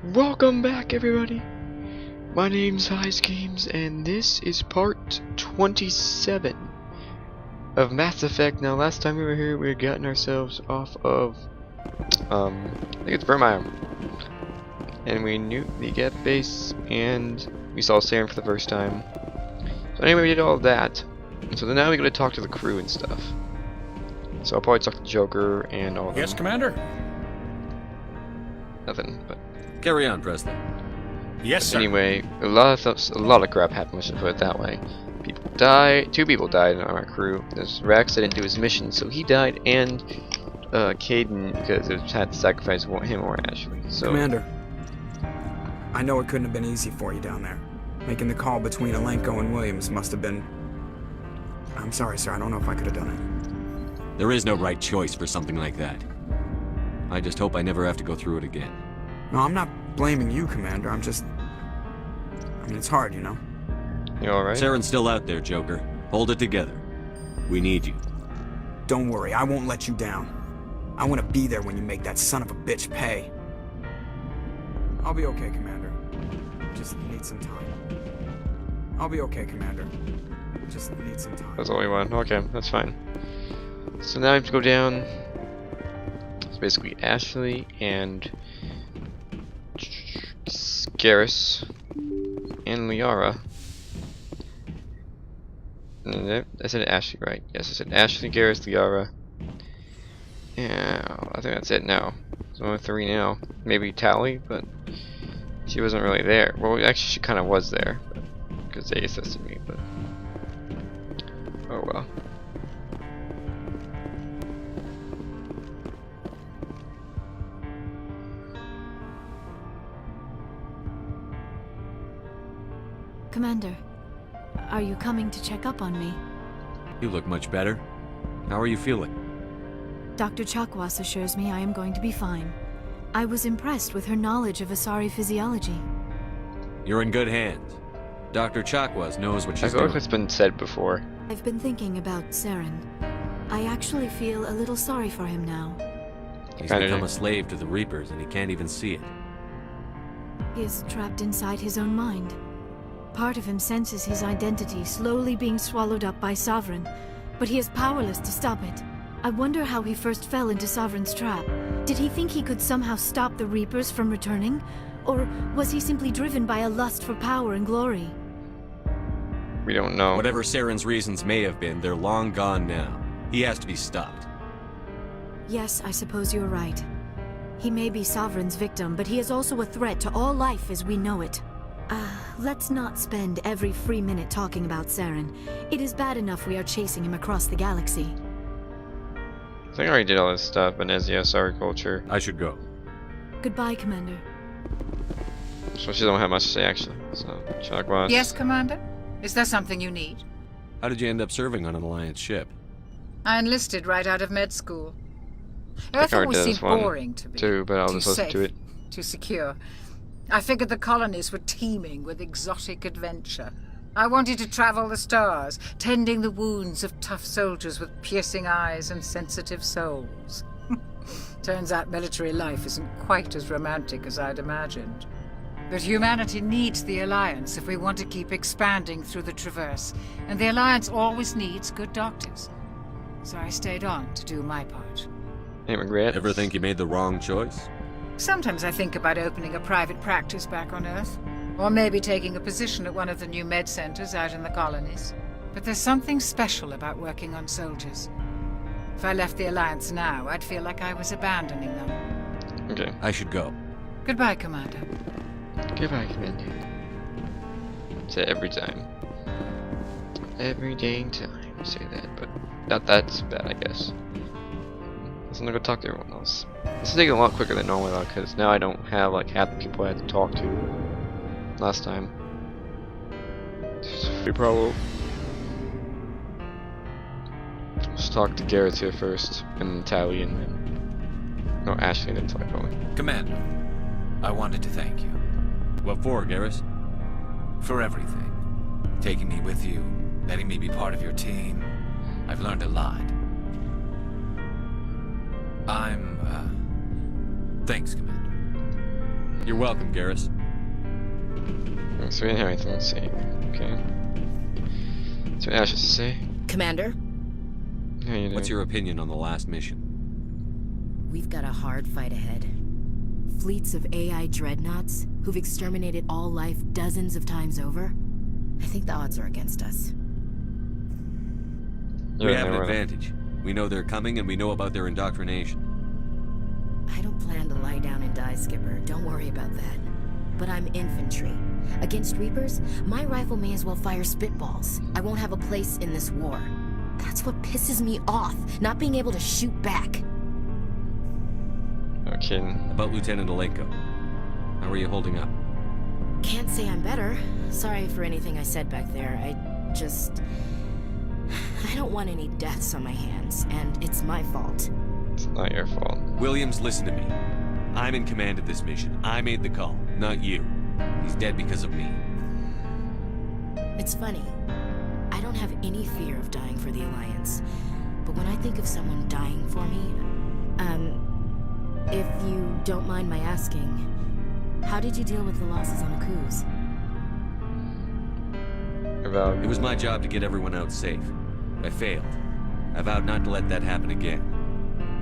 Welcome back, everybody. My name's Heizgames, and this is part 27 of Mass Effect. Now, last time we were here, we had gotten ourselves off of, I think it's Vermeer, and we nuked the Gap base, and we saw Saren for the first time. So anyway, we did all of that, and so now we got to talk to the crew and stuff. So I'll probably talk to Joker and all of them. Yes, Commander? Nothing, but Carry on, Presley. Yes, sir. anyway, a lot of crap happened, let's just put it that way. People died. 2 people died in our crew. There's Rex that didn't do his mission, so he died, and Caden, because it had to sacrifice him or Ashley. So Commander, I know it couldn't have been easy for you down there. Making the call between Alenko and Williams must have been... I'm sorry, sir, I don't know if I could have done it. There is no right choice for something like that. I just hope I never have to go through it again. No, I'm not blaming you, Commander, I'm just... I mean, it's hard, you know? You alright? Saren's still out there, Joker. Hold it together. We need you. Don't worry, I won't let you down. I want to be there when you make that son of a bitch pay. I'll be okay, Commander. Just need some time. I'll be okay, Commander. Just need some time. That's all we want. Okay, that's fine. So now I have to go down. It's basically Ashley and Garrus and Liara. I said Ashley, right? Yes, I said Ashley, Garrus, Liara. Yeah, I think that's it now. So only 3 now. Maybe Tally, but she wasn't really there. Well, actually, she kind of was there because they assisted me. But oh well. Commander, are you coming to check up on me? You look much better. How are you feeling? Dr. Chakwas assures me I am going to be fine. I was impressed with her knowledge of Asari physiology. You're in good hands. Dr. Chakwas knows what I she's feel like doing. it's been said before. I've been thinking about Saren. I actually feel a little sorry for him now. He's Kinda become do. a slave to the Reapers and he can't even see it. He is trapped inside his own mind. Part of him senses his identity slowly being swallowed up by Sovereign, but he is powerless to stop it. I wonder how he first fell into Sovereign's trap. Did he think he could somehow stop the Reapers from returning? Or was he simply driven by a lust for power and glory? We don't know. Whatever Saren's reasons may have been, they're long gone now. He has to be stopped. Yes, I suppose you're right. He may be Sovereign's victim, but he is also a threat to all life as we know it. Let's not spend every free minute talking about Saren. It is bad enough we are chasing him across the galaxy. I think I already did all this stuff, but as the SR culture. I should go. Goodbye, Commander. So she don't have much to say actually. So Chakwas. Yes, Commander? Is there something you need? How did you end up serving on an Alliance ship? I enlisted right out of med school. I Earth already always did seemed this one boring to me. too, but I'll Too just listen safe, to it. too secure. I figured the colonies were teeming with exotic adventure. I wanted to travel the stars, tending the wounds of tough soldiers with piercing eyes and sensitive souls. Turns out military life isn't quite as romantic as I'd imagined. But humanity needs the Alliance if we want to keep expanding through the Traverse, and the Alliance always needs good doctors. So I stayed on to do my part. Any regret? Ever think you made the wrong choice? Sometimes I think about opening a private practice back on Earth, or maybe taking a position at one of the new med centers out in the colonies. But there's something special about working on soldiers. If I left the Alliance now, I'd feel like I was abandoning them. Okay. I should go. Goodbye, Commander. Goodbye, Commander. Say it every time. Every dang time you say that, but not that's bad, I guess. Let's not go talk to everyone else. This is taking a lot quicker than normal though, because now I don't have like half the people I had to talk to last time. It's a free problem. Let's talk to Garrett here first, and then Tally, and then no Ashley, and then Tally probably. Commander, I wanted to thank you. What for, Garrus? For everything. Taking me with you, letting me be part of your team. I've learned a lot. Thanks, Commander. You're welcome, Garrus. So we didn't have anything to say. Okay. So Ash has to say. Commander, How you doing? What's your opinion on the last mission? we've got a hard fight ahead. Fleets of AI dreadnoughts who've exterminated all life dozens of times over. I think the odds are against us. We have an advantage. We know they're coming and we know about their indoctrination. I don't plan to lie down and die, Skipper. Don't worry about that. But I'm infantry. Against Reapers, my rifle may as well fire spitballs. I won't have a place in this war. That's what pisses me off, not being able to shoot back. Okay. About Lieutenant Alenko. How are you holding up? Can't say I'm better. Sorry for anything I said back there. I don't want any deaths on my hands, and it's my fault. It's not your fault. Williams, listen to me. I'm in command of this mission. I made the call, not you. He's dead because of me. It's funny. I don't have any fear of dying for the Alliance. But when I think of someone dying for me, if you don't mind my asking, how did you deal with the losses on Akuz? It was my job to get everyone out safe. I failed. I vowed not to let that happen again.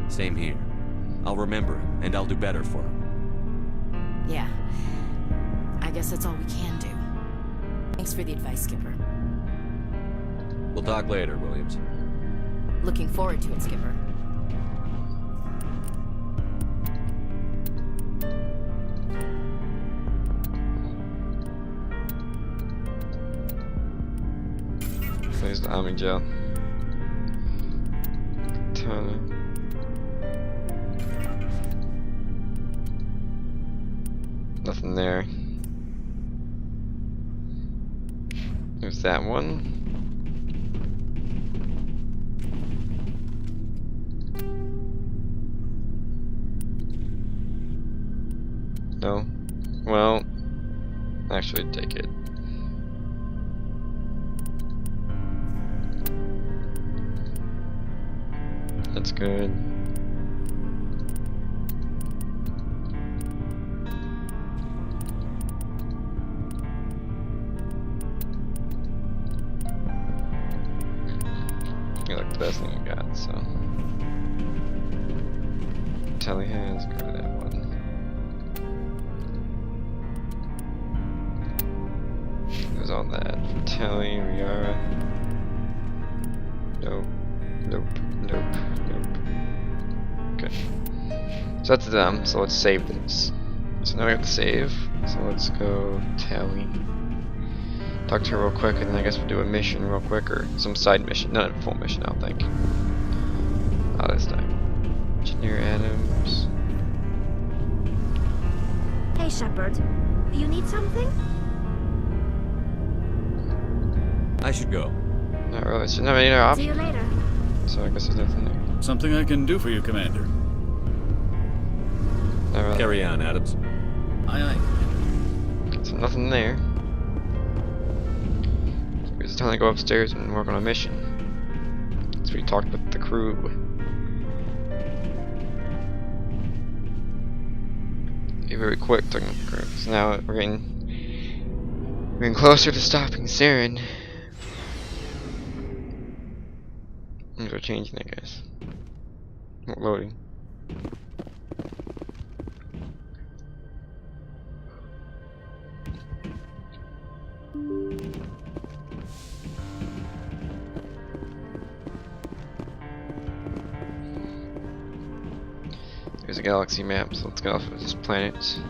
Same here. I'll remember him, and I'll do better for him. Yeah. I guess that's all we can do. Thanks for the advice, Skipper. We'll talk later, Williams. Looking forward to it, Skipper. There's the army gel. Turner. Nothing there. There's that one. No. Well, actually take it. That's good. You like the best thing you got, so. Telly has, go to that one. Goes on that. Telly, Riara. Nope. Nope. Nope. Nope. Okay. So that's them, so let's save this. So now we have to save. So let's go Telly. Talk to her real quick, and then I guess we'll do a mission real quick, or some side mission. Not a full mission, I don't think. Not this time. Engineer Adams. Hey, Shepard. You need something? I should go. Not really. Shouldn't have any other See you option. later. So I guess there's nothing there. Something I can do for you, Commander. Not really. Carry on, Adams. Aye, aye. So nothing there. So it's time to go upstairs and work on a mission. So we talked with the crew. Be very quick talking with the crew. So now we're getting closer to stopping Saren. Things are changing, I guess. Not loading. There's a galaxy map, so let's get off of this planet.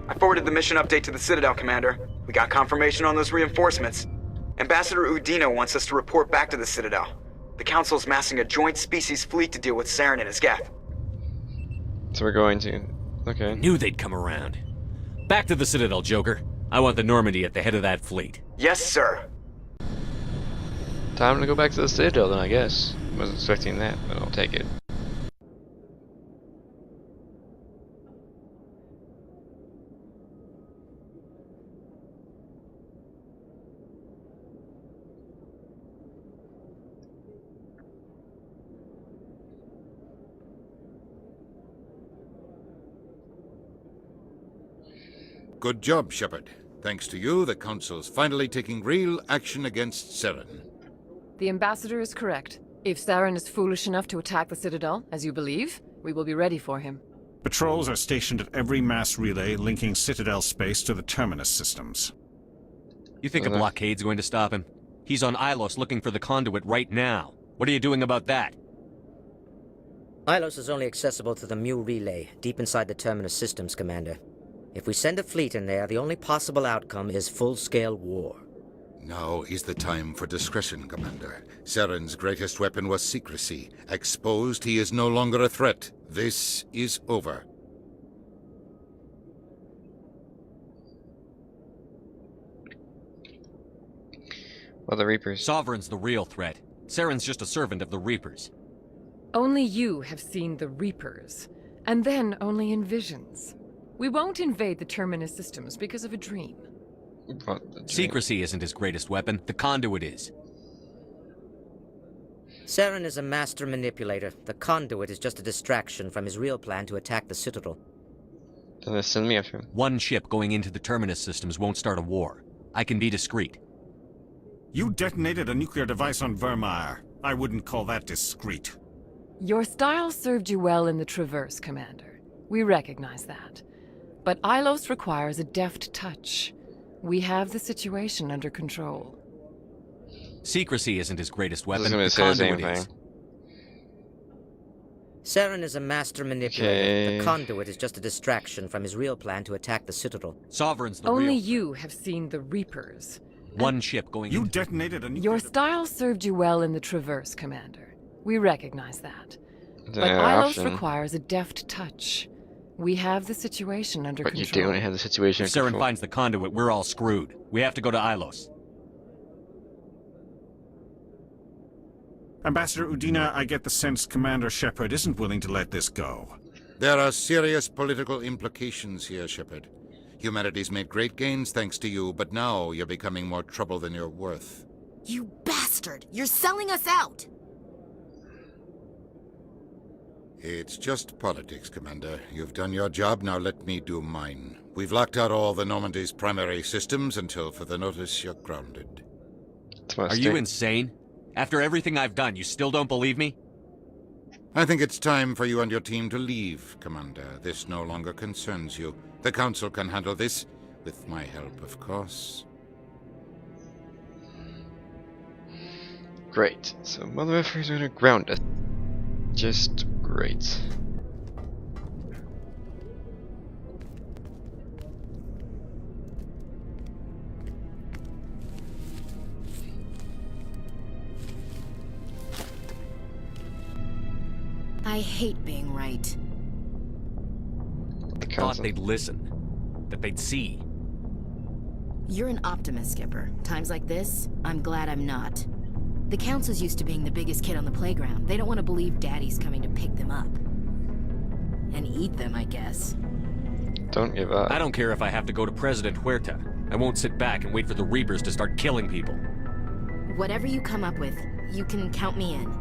I forwarded the mission update to the Citadel, Commander. We got confirmation on those reinforcements. Ambassador Udino wants us to report back to the Citadel. The Council's massing a joint species fleet to deal with Saren and his geth. So we're going to... Okay. Knew they'd come around. Back to the Citadel, Joker. I want the Normandy at the head of that fleet. Yes, sir. Time to go back to the Citadel then, I guess. Wasn't expecting that, but I'll take it. Good job, Shepard. Thanks to you, the Council's finally taking real action against Saren. The Ambassador is correct. If Saren is foolish enough to attack the Citadel, as you believe, we will be ready for him. Patrols are stationed at every mass relay linking Citadel space to the terminus systems. You think a blockade's going to stop him? He's on Ilos looking for the conduit right now. What are you doing about that? Ilos is only accessible to the Mu relay, deep inside the terminus systems, Commander. If we send a fleet in there, the only possible outcome is full-scale war. Now is the time for discretion, Commander. Saren's greatest weapon was secrecy. Exposed, he is no longer a threat. This is over. Well, the Reapers. Sovereign's the real threat. Saren's just a servant of the Reapers. Only you have seen the Reapers, and then only in visions. We won't invade the terminus systems because of a dream. Secrecy isn't his greatest weapon. The conduit is. Saren is a master manipulator. The conduit is just a distraction from his real plan to attack the Citadel. Then they send me after him. One ship going into the terminus systems won't start a war. I can be discreet. You detonated a nuclear device on Vermeer. I wouldn't call that discreet. Your style served you well in the Traverse, Commander. We recognize that. But Ilos requires a deft touch. We have the situation under control. Secrecy isn't his greatest weapon. I was The gonna say the same conduit is. thing. Saren is a master manipulator. The conduit is just a distraction from his real plan to attack the Citadel. Sovereign's the Only real. you have seen the Reapers. One ship going You into... detonated a nuclear Your device. style served you well in the Traverse, Commander. We recognize that. The But Ilos option. requires a deft touch. We have the situation under But you control. don't have the situation. If under Saren control. finds the conduit, we're all screwed. We have to go to Ilos. Ambassador Udina, I get the sense Commander Shepard isn't willing to let this go. There are serious political implications here, Shepard. Humanity's made great gains thanks to you, but now you're becoming more trouble than you're worth. You bastard! You're selling us out! It's just politics, Commander. You've done your job, now let me do mine. We've locked out all the Normandy's primary systems until further notice you're grounded. Are you insane? After everything I've done, you still don't believe me? I think it's time for you and your team to leave, Commander. This no longer concerns you. The Council can handle this, with my help, of course. Great. So Mother Effer's gonna ground us. Just great. I hate being right. The Thought Council. they'd listen. That they'd see. You're an optimist, Skipper. Times like this, I'm glad I'm not. The Council's used to being the biggest kid on the playground. They don't want to believe Daddy's coming to pick them up. And eat them, I guess. Don't give up. I don't care if I have to go to President Huerta. I won't sit back and wait for the Reapers to start killing people. Whatever you come up with, you can count me in.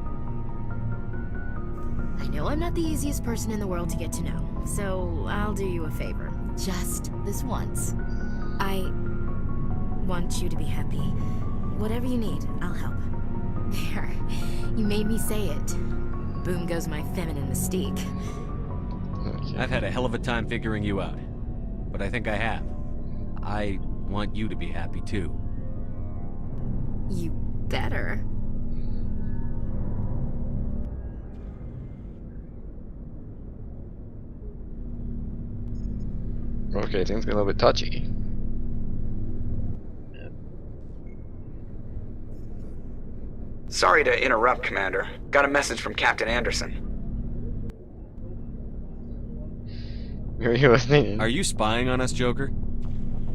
I know I'm not the easiest person in the world to get to know, so I'll do you a favor. Just this once. I want you to be happy. Whatever you need, I'll help. There. You made me say it. Boom goes my feminine mystique. Okay. I've had a hell of a time figuring you out. But I think I have. I want you to be happy too. You better. Okay, things get a little bit touchy. Sorry to interrupt, Commander. Got a message from Captain Anderson. Are you listening? Are you spying on us, Joker?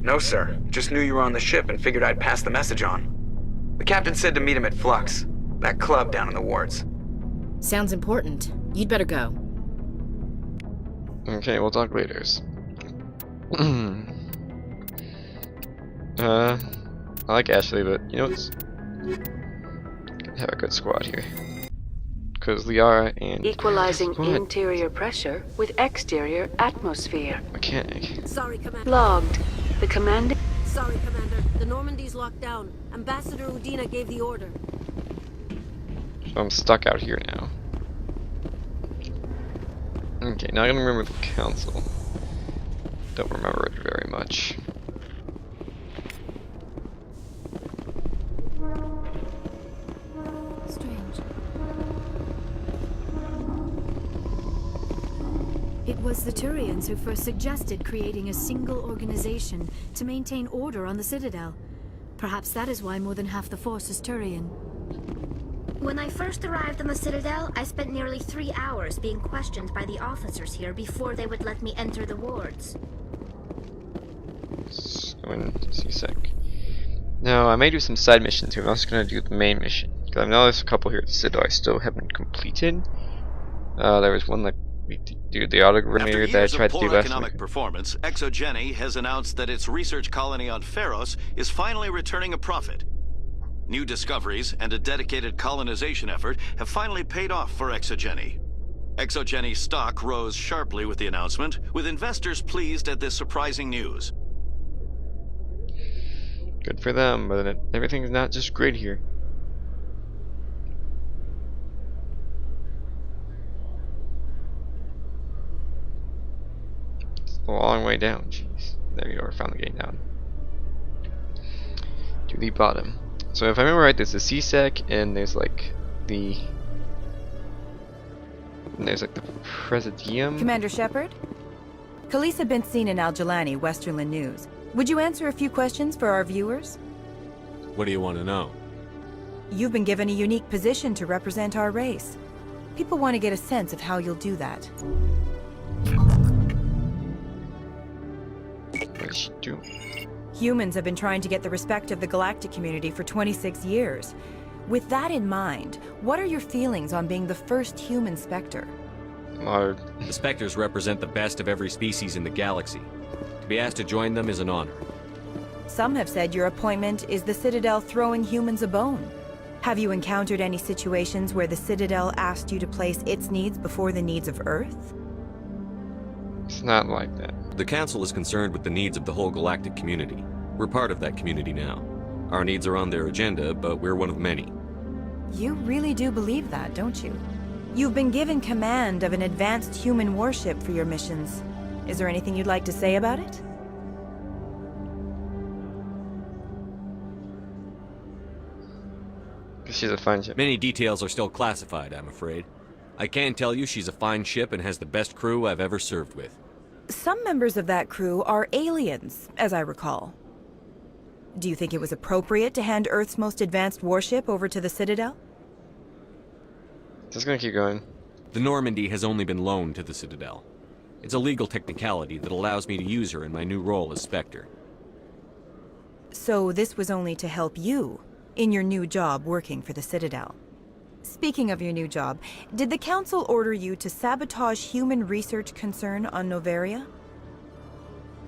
No, sir. Just knew you were on the ship and figured I'd pass the message on. The captain said to meet him at Flux, that club down in the wards. Sounds important. You'd better go. Okay, we'll talk later. I like Ashley, but you know what's... Have a good squad here. because Liara and... Equalizing What? interior pressure with exterior atmosphere. Mechanic. Sorry, Commander. Logged. The Commander... Sorry, Commander. The Normandy's locked down. Ambassador Udina gave the order. So I'm stuck out here now. Okay, now I gotta remember the council. Don't remember it very much. Strange. It was the Turians who first suggested creating a single organization to maintain order on the Citadel. Perhaps that is why more than half the force is Turian. When I first arrived on the Citadel, I spent nearly 3 hours being questioned by the officers here before they would let me enter the wards. So in C-Sec. Now, I may do some side missions here. I'm also going to do the main mission. Because I know there's a couple here at the Citadel I still haven't completed. There was one that we do the auto-grenade that I tried to do last economic week. performance, ExoGeni has announced that its research colony on Pharos is finally returning a profit. New discoveries and a dedicated colonization effort have finally paid off for ExoGeni. ExoGeni's stock rose sharply with the announcement, with investors pleased at this surprising news. Good for them, but everything's not just great here. It's a long way down, jeez. There you are, found the gate down. To the bottom. So if I remember right, there's the C-Sec, and there's like the... And there's like the Presidium. Commander Shepard? Khaleesa been seen in Al-Jalani, Westerland News. Would you answer a few questions for our viewers? What do you want to know? You've been given a unique position to represent our race. People want to get a sense of how you'll do that. What is she doing? Humans have been trying to get the respect of the galactic community for 26 years. With that in mind, what are your feelings on being the first human Spectre? The Spectres represent the best of every species in the galaxy. To be asked to join them is an honor. Some have said your appointment is the Citadel throwing humans a bone. Have you encountered any situations where the Citadel asked you to place its needs before the needs of Earth? It's not like that. The Council is concerned with the needs of the whole galactic community. We're part of that community now. Our needs are on their agenda, but we're one of many. You really do believe that, don't you? You've been given command of an advanced human warship for your missions. Is there anything you'd like to say about it? She's a fine ship. Many details are still classified, I'm afraid. I can tell you she's a fine ship and has the best crew I've ever served with. Some members of that crew are aliens, as I recall. Do you think it was appropriate to hand Earth's most advanced warship over to the Citadel? Just gonna keep going. The Normandy has only been loaned to the Citadel. It's a legal technicality that allows me to use her in my new role as Spectre. So this was only to help you in your new job working for the Citadel. Speaking of your new job, did the Council order you to sabotage human research concern on Noveria?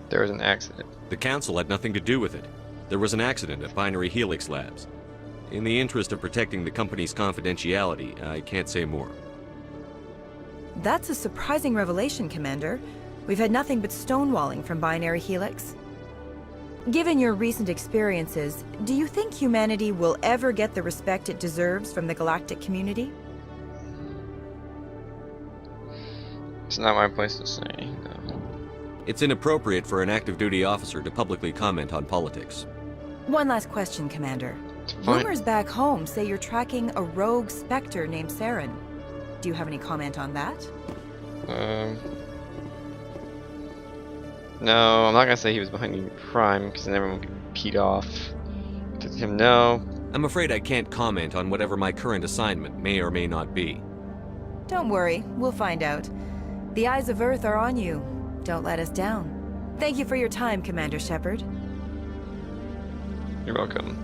There was an accident. The Council had nothing to do with it. There was an accident at Binary Helix Labs. In the interest of protecting the company's confidentiality, I can't say more. That's a surprising revelation, Commander. We've had nothing but stonewalling from Binary Helix. Given your recent experiences, do you think humanity will ever get the respect it deserves from the galactic community? It's not my place to say, no. It's inappropriate for an active duty officer to publicly comment on politics. One last question, Commander. Rumors back home say you're tracking a rogue Spectre named Saren. Do you have any comment on that? No, I'm not gonna say he was behind Unit Prime, because then everyone can peed off. To him, no. I'm afraid I can't comment on whatever my current assignment may or may not be. Don't worry, we'll find out. The eyes of Earth are on you. Don't let us down. Thank you for your time, Commander Shepard. You're welcome.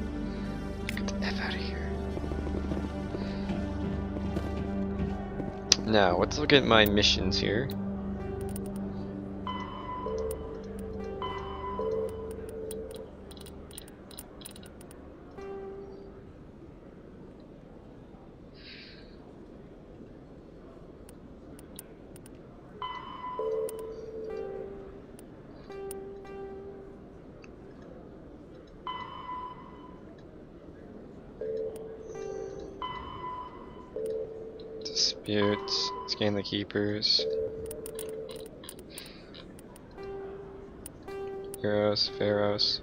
Get the F out of here. Now, let's look at my missions here. attributes, scan the keepers. Heroes, Pharaohs.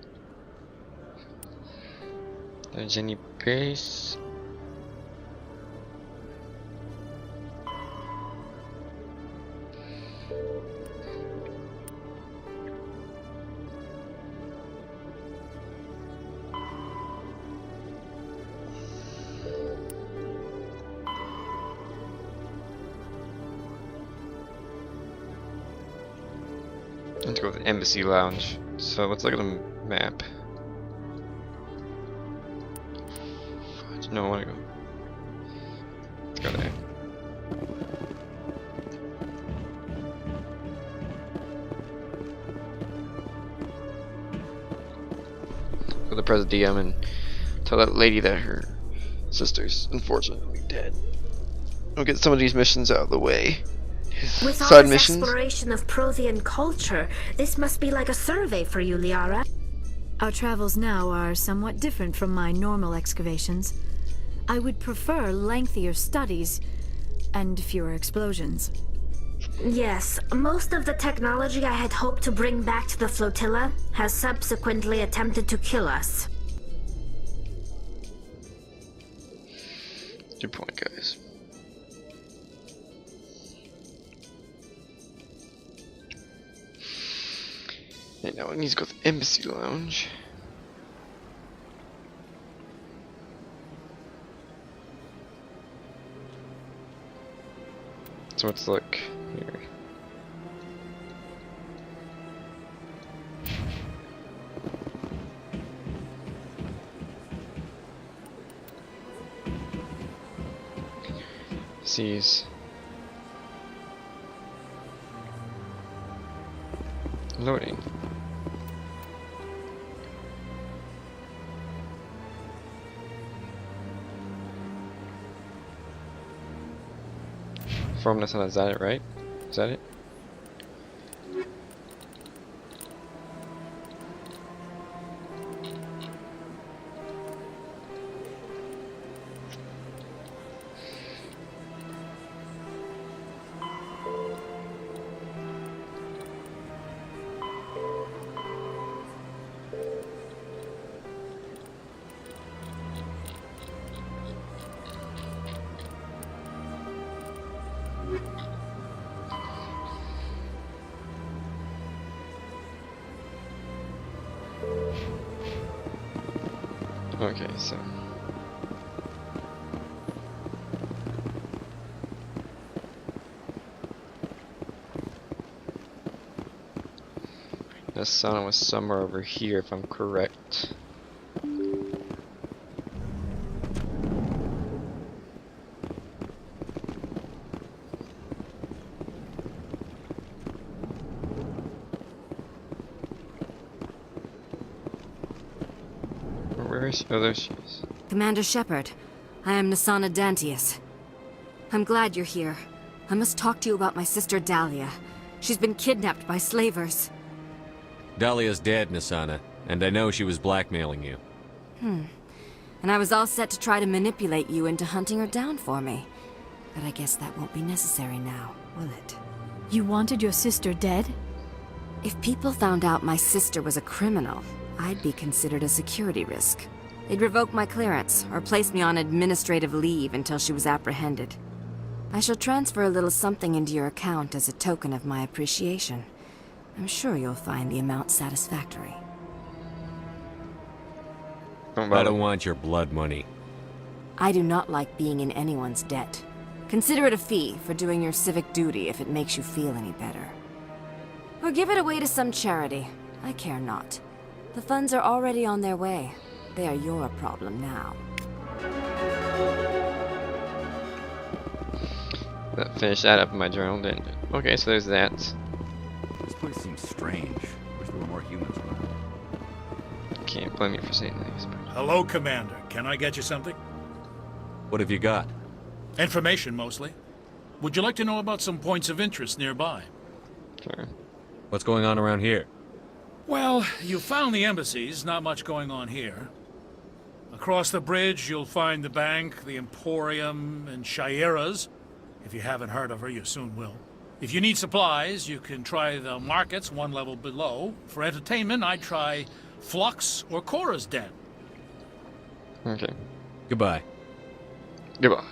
Jenny Base. Let's go with the Embassy Lounge. So let's look at the map. No, I want to go. Let's go there. Go to the Presidium and tell that lady that her sister's unfortunately dead. We'll get some of these missions out of the way. With all Side this missions. exploration of Prothean culture, this must be like a survey for you, Liara. Our travels now are somewhat different from my normal excavations. I would prefer lengthier studies and fewer explosions. Yes, most of the technology I had hoped to bring back to the flotilla has subsequently attempted to kill us. Good point, guys. Okay, now we need to go to the Embassy Lounge. So let's look here. Seas. Loading. From this one, is that it, right? Is that it? Okay, so the sun was somewhere over here, if I'm correct. Where is she? Oh, there she is. Commander Shepard, I am Nasana Dantius. I'm glad you're here. I must talk to you about my sister Dahlia. She's been kidnapped by slavers. Dahlia's dead, Nasana, and I know she was blackmailing you. And I was all set to try to manipulate you into hunting her down for me. But I guess that won't be necessary now, will it? You wanted your sister dead? If people found out my sister was a criminal, I'd be considered a security risk. They'd revoke my clearance, or place me on administrative leave until she was apprehended. I shall transfer a little something into your account as a token of my appreciation. I'm sure you'll find the amount satisfactory. I don't want your blood money. I do not like being in anyone's debt. Consider it a fee for doing your civic duty if it makes you feel any better. Or give it away to some charity. I care not. The funds are already on their way. They are your problem now. That finished that up in my journal, didn't it? Okay, so there's that. This place seems strange. Wish there were more humans around. Can't blame me for saying things. Hello, Commander. Can I get you something? What have you got? Information, mostly. Would you like to know about some points of interest nearby? Sure. What's going on around here? Well, you found the embassies. Not much going on here. Across the bridge, you'll find the bank, the Emporium, and Shaiera's. If you haven't heard of her, you soon will. If you need supplies, you can try the markets one level below. For entertainment, I'd try Flux or Cora's Den. Okay. Goodbye. Goodbye.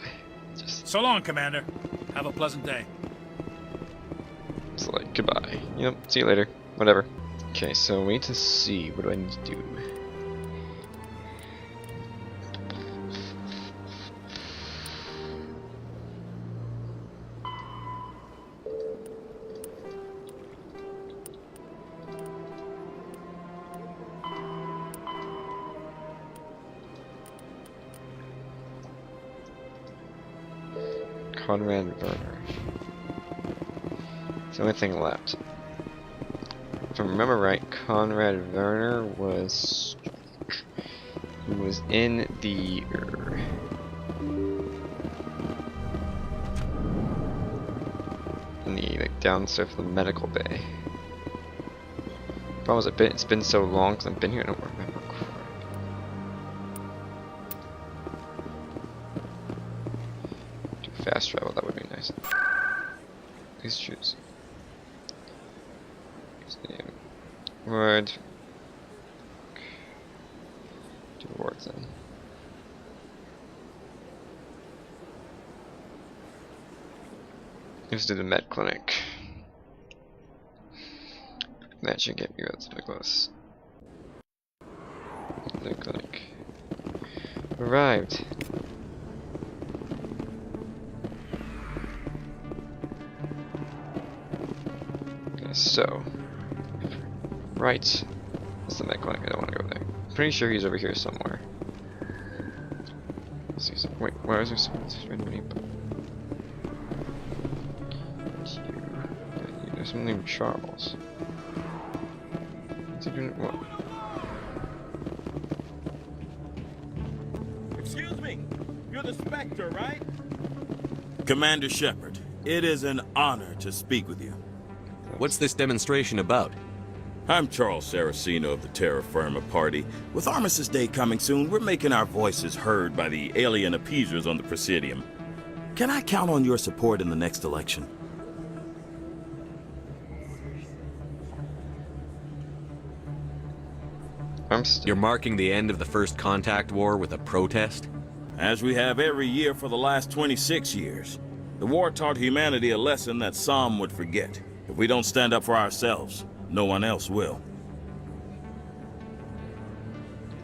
So long, Commander. Have a pleasant day. It's like, goodbye. Yep, see you later. Whatever. Okay, so we need to see. What do I need to do? Conrad Werner. It's the only thing left. If I remember right, Conrad Werner was in the like downstairs of the medical bay. Problem is, it's been so long since I've been here. I don't remember. Fast travel, that would be nice. Please choose. Word. Do rewards then. Let's do the med clinic. That should get me relatively close. Med clinic. Arrived. So, right, that's the med clinic. I don't want to go there. Pretty sure he's over here somewhere. Wait, where is there someone? There's someone named Charles. What's he doing? What? Excuse me, you're the Spectre, right? Commander Shepard, it is an honor to speak with you. What's this demonstration about? I'm Charles Saraceno of the Terra Firma Party. With Armistice Day coming soon, we're making our voices heard by the alien appeasers on the Presidium. Can I count on your support in the next election? You're marking the end of the First Contact War with a protest? As we have every year for the last 26 years. The war taught humanity a lesson that some would forget. If we don't stand up for ourselves, no one else will.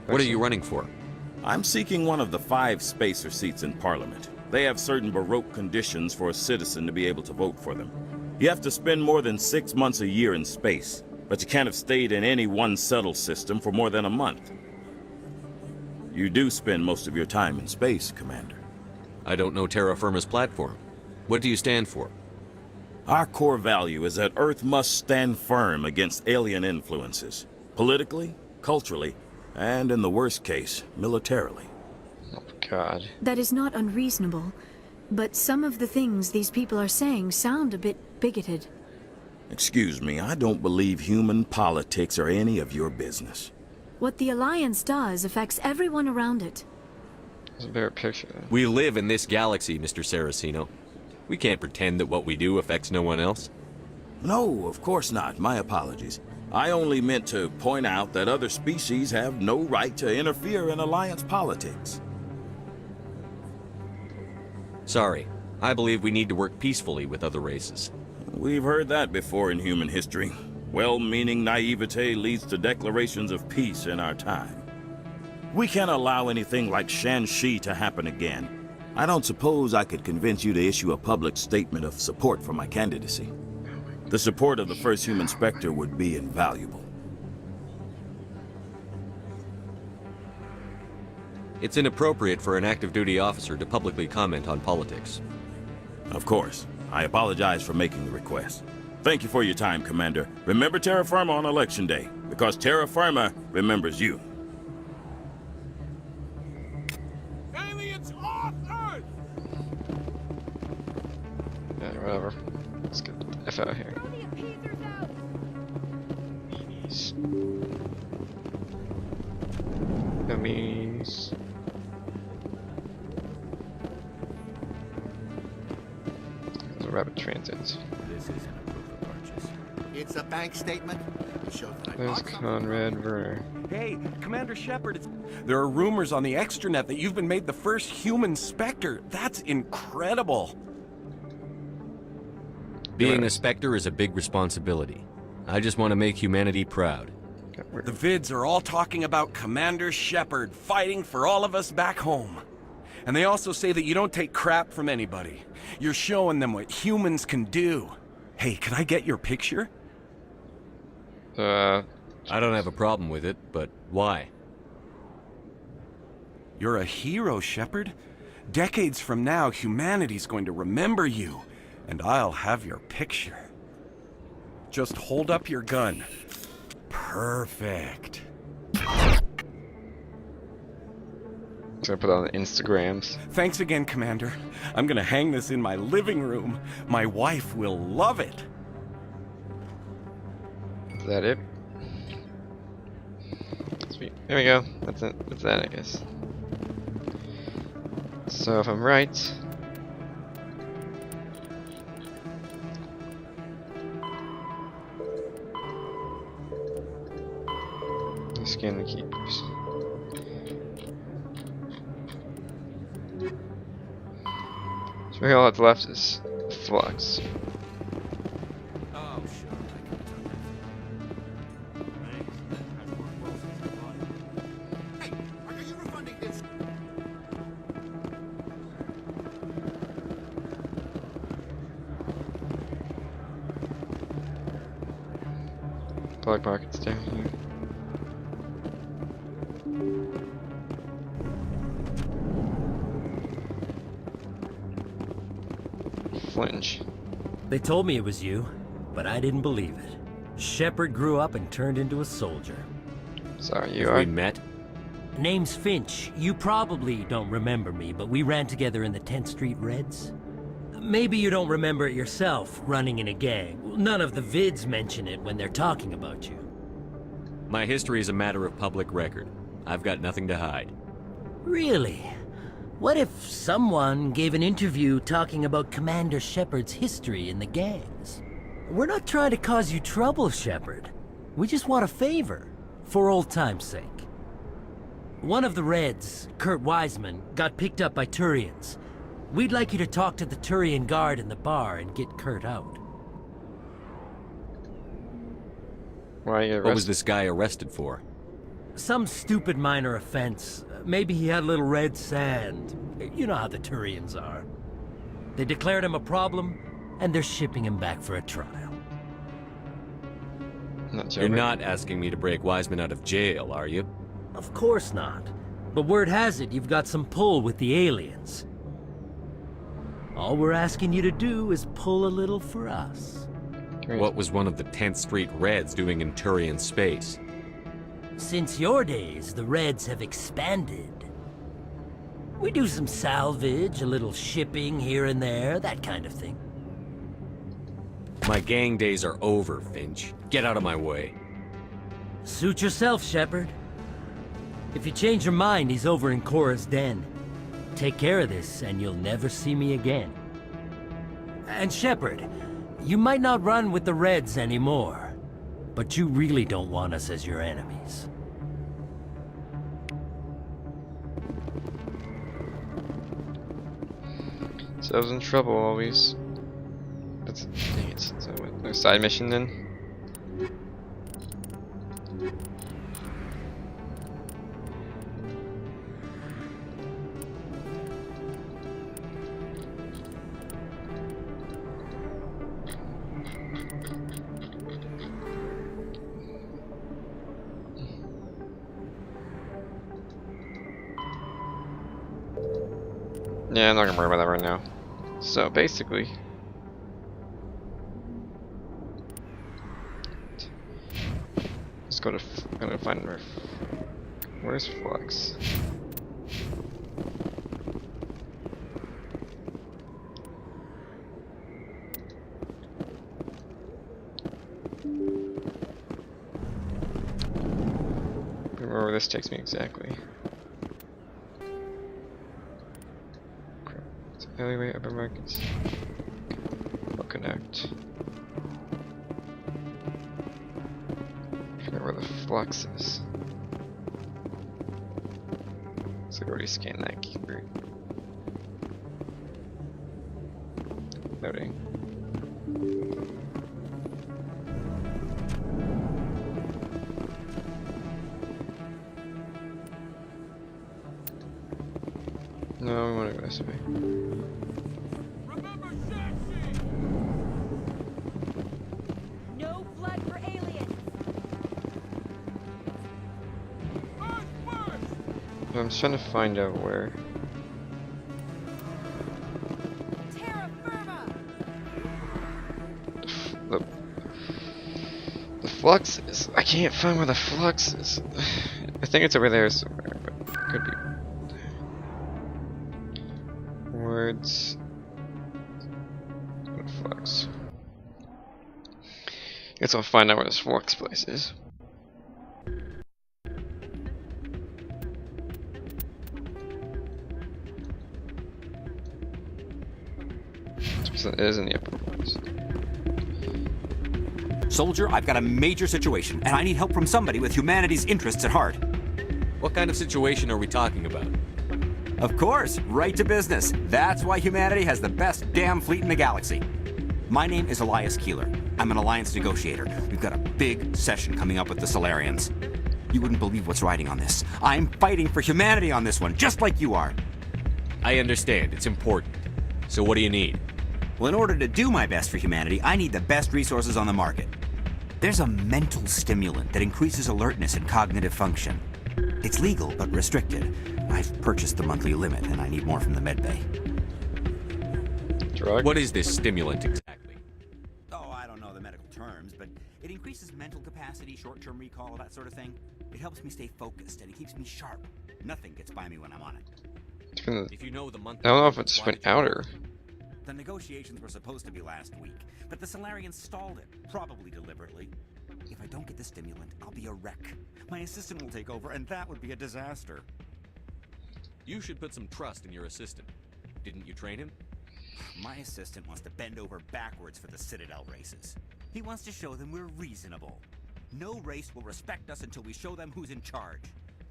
What are you running for? I'm seeking one of the 5 spacer seats in Parliament. They have certain baroque conditions for a citizen to be able to vote for them. You have to spend more than 6 months a year in space, but you can't have stayed in any one settled system for more than a month. You do spend most of your time in space, Commander. I don't know Terra Firma's platform. What do you stand for? Our core value is that Earth must stand firm against alien influences. Politically, culturally, and in the worst case, militarily. Oh, God. That is not unreasonable, but some of the things these people are saying sound a bit bigoted. Excuse me, I don't believe human politics are any of your business. What the Alliance does affects everyone around it. There's a better picture. We live in this galaxy, Mr. Saraceno. We can't pretend that what we do affects no one else. No, of course not. My apologies. I only meant to point out that other species have no right to interfere in Alliance politics. Sorry. I believe we need to work peacefully with other races. We've heard that before in human history. Well-meaning naivete leads to declarations of peace in our time. We can't allow anything like Shan-Shi to happen again. I don't suppose I could convince you to issue a public statement of support for my candidacy. The support of the first human Spectre would be invaluable. It's inappropriate for an active duty officer to publicly comment on politics. Of course. I apologize for making the request. Thank you for your time, Commander. Remember Terra Firma on Election Day, because Terra Firma remembers you. Aliens off Earth! Yeah, whatever. Let's get the F out of here. Dummies. rapid transit. This isn't a proof of purchase. It's a bank statement. It shows that I There's bought something. Conrad Werner. Hey, Commander Shepard, there are rumors on the extranet that you've been made the first human Spectre. That's incredible. Being a Spectre is a big responsibility. I just want to make humanity proud. The vids are all talking about Commander Shepard fighting for all of us back home. And they also say that you don't take crap from anybody. You're showing them what humans can do. Hey, can I get your picture? I don't have a problem with it, but why? You're a hero, Shepard. Decades from now, humanity's going to remember you, and I'll have your picture. Just hold up your gun. Perfect. So I put on Instagrams. Thanks again, Commander. I'm gonna hang this in my living room. My wife will love it. Is that it? Sweet. There we go. That's it. That's that, I guess. So if I'm right, scan the keepers. So all that's left is flux. Oh, sure. Hey, are you refunding this? Plug pockets down here. Flinch. They told me it was you, but I didn't believe it. Shepard grew up and turned into a soldier. Sorry, you Have are. we met? Name's Finch. You probably don't remember me, but we ran together in the 10th Street Reds. Maybe you don't remember it yourself, running in a gang. None of the vids mention it when they're talking about you. My history is a matter of public record. I've got nothing to hide. Really? What if someone gave an interview talking about Commander Shepard's history in the gangs? We're not trying to cause you trouble, Shepard. We just want a favor, for old time's sake. One of the Reds, Kurt Wiseman, got picked up by Turians. We'd like you to talk to the Turian guard in the bar and get Kurt out. Why are you arrested? What was this guy arrested for? Some stupid minor offense. Maybe he had a little red sand. You know how the Turians are. They declared him a problem, and they're shipping him back for a trial. You're not asking me to break Wiseman out of jail, are you? Of course not. But word has it you've got some pull with the aliens. All we're asking you to do is pull a little for us. What was one of the 10th Street Reds doing in Turian space? Since your days, the Reds have expanded. We do some salvage, a little shipping here and there, that kind of thing. My gang days are over, Finch. Get out of my way. Suit yourself, Shepard. If you change your mind, he's over in Cora's den. Take care of this, and you'll never see me again. And Shepard, you might not run with the Reds anymore, but you really don't want us as your enemies. So I was in trouble always. That's dang it. So what, no side mission then? Yeah, I'm not gonna worry about that right now. So basically, let's go to. I'm gonna find where. Where's Flux? Remember where this takes me exactly. Alleyway, upper markets. I forgot where the flux is. So I already scanned that keyboard. Loading. No, we want to go this way. No blood for aliens. I'm just trying to find out where. The flux is. I can't find where the flux is. I think it's over there somewhere, but it could be. Words. Flux. Guess I'll find out where this flux place is. So it is in the upper ones. Soldier, I've got a major situation, and I need help from somebody with humanity's interests at heart. What kind of situation are we talking about? Of course, right to business. That's why humanity has the best damn fleet in the galaxy. My name is Elias Keeler. I'm an alliance negotiator. We've got a big session coming up with the Solarians. You wouldn't believe what's riding on this. I'm fighting for humanity on this one, just like you are. I understand. It's important. So what do you need? Well, in order to do my best for humanity, I need the best resources on the market. There's a mental stimulant that increases alertness and cognitive function. It's legal, but restricted. I've purchased the monthly limit, and I need more from the medbay. Drug? What is this stimulant exactly? Oh, I don't know the medical terms, but it increases mental capacity, short-term recall, that sort of thing. It helps me stay focused, and it keeps me sharp. Nothing gets by me when I'm on it. If you know the month, I don't know if it's been out or. The negotiations were supposed to be last week, but the Solarians stalled it, probably deliberately. If I don't get the stimulant, I'll be a wreck. My assistant will take over, and that would be a disaster. You should put some trust in your assistant. Didn't you train him? My assistant wants to bend over backwards for the Citadel races. He wants to show them we're reasonable. No race will respect us until we show them who's in charge.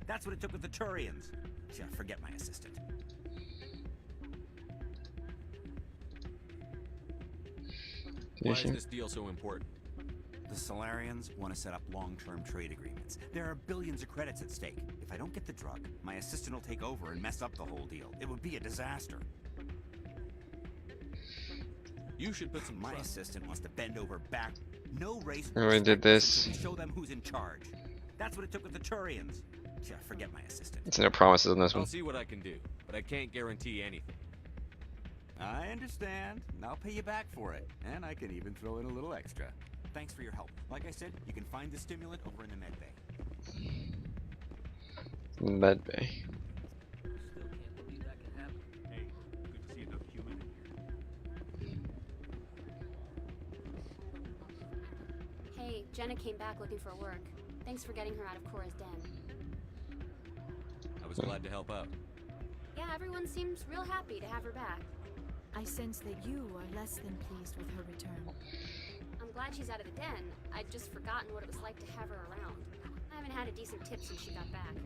That's what it took with the Turians. Yeah, forget my assistant. Why is this deal so important? The Solarians want to set up long-term trade agreements. There are billions of credits at stake. If I don't get the drug, my assistant will take over and mess up the whole deal. It would be a disaster. You should put some My assistant wants to bend over back. No race. We did this. Show them who's in charge. That's what it took with the Turians. Yeah, forget my assistant. It's no promises on this I'll one. see what I can do, but I can't guarantee anything. I understand. I'll pay you back for it. And I can even throw in a little extra. Thanks for your help. Like I said, you can find the stimulant over in the medbay. Medbay. Still can't believe that can happen. Hey, good to see enough human in here. Hey, Jenna came back looking for work. Thanks for getting her out of Cora's den. I was glad to help out. Yeah, everyone seems real happy to have her back. I sense that you are less than pleased with her return. I'm glad she's out of the den. I'd just forgotten what it was like to have her around. I haven't had a decent tip since she got back.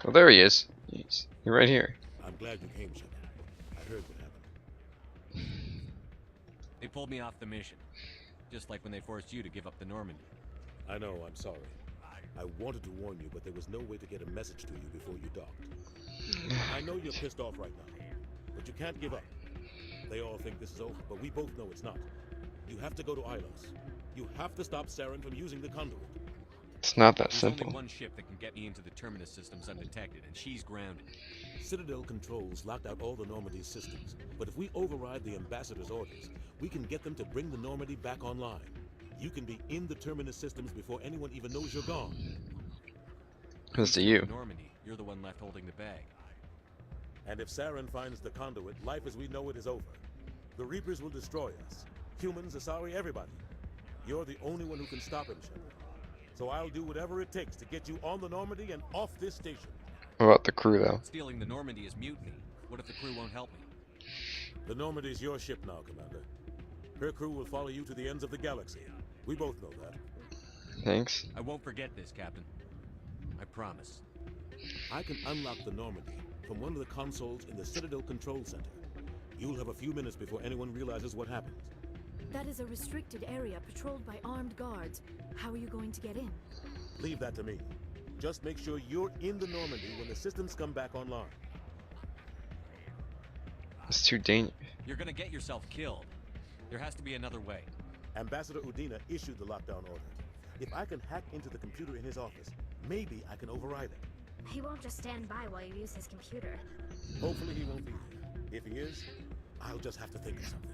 Oh, there he is. You're right here. I'm glad you came, Shepard. I heard what happened. They pulled me off the mission. Just like when they forced you to give up the Normandy. I know, I'm sorry. I wanted to warn you, but there was no way to get a message to you before you docked. I know you're pissed off right now, but you can't give up. They all think this is over, but we both know it's not. You have to go to Ilos. You have to stop Saren from using the conduit. It's not that There's simple. only one ship that can get me into the terminus systems undetected, and she's grounded. Citadel controls locked out all the Normandy's systems, but if we override the ambassador's orders, we can get them to bring the Normandy back online. You can be in the terminus systems before anyone even knows you're gone. It's to you. Normandy, you're the one left holding the bag. And if Saren finds the conduit, life as we know it is over. The Reapers will destroy us. Humans, Asari, everybody. You're the only one who can stop him, Shepard. So I'll do whatever it takes to get you on the Normandy and off this station. What about the crew, though? Stealing the Normandy is mutiny. What if the crew won't help me? The Normandy's your ship now, Commander. Her crew will follow you to the ends of the galaxy. We both know that. Thanks. I won't forget this, Captain. I promise. I can unlock the Normandy from one of the consoles in the Citadel Control Center. You'll have a few minutes before anyone realizes what happened. That is a restricted area patrolled by armed guards. How are you going to get in? Leave that to me. Just make sure you're in the Normandy when the systems come back online. It's too dangerous. You're gonna get yourself killed. There has to be another way. Ambassador Udina issued the lockdown order. If I can hack into the computer in his office, maybe I can override it. He won't just stand by while you use his computer. Hopefully he won't be there. If he is, I'll just have to think of something.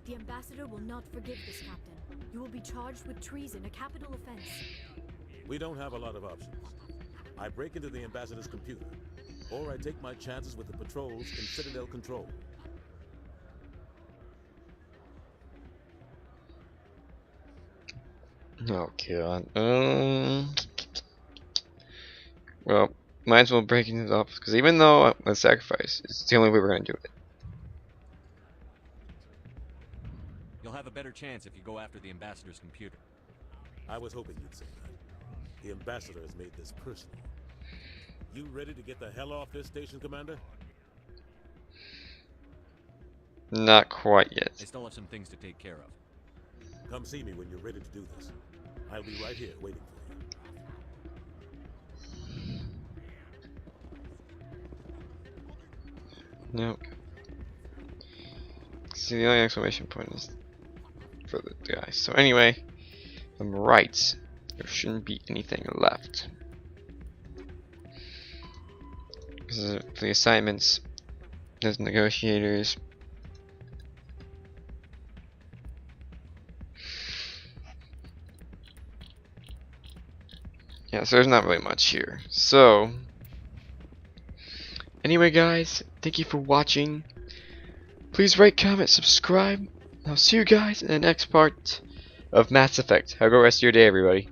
The ambassador will not forgive this, Captain. You will be charged with treason, a capital offense. We don't have a lot of options. I break into the ambassador's computer, or I take my chances with the patrols in Citadel Control. Oh god. Well, might as well break into the office, because even though the sacrifice, it's the only way we're gonna do it. You'll have a better chance if you go after the ambassador's computer. I was hoping you'd say that. The ambassador has made this personal. You ready to get the hell off this station, Commander? Not quite yet. I still have some things to take care of. Come see me when you're ready to do this. I'll be right here waiting for you. Nope. See, the only exclamation point is for the guy. So anyway, I'm right. There shouldn't be anything left. Because of the assignments, there's negotiators. Yeah, so there's not really much here. So, anyway guys, thank you for watching. Please rate, comment, subscribe. I'll see you guys in the next part of Mass Effect. Have a good rest of your day, everybody.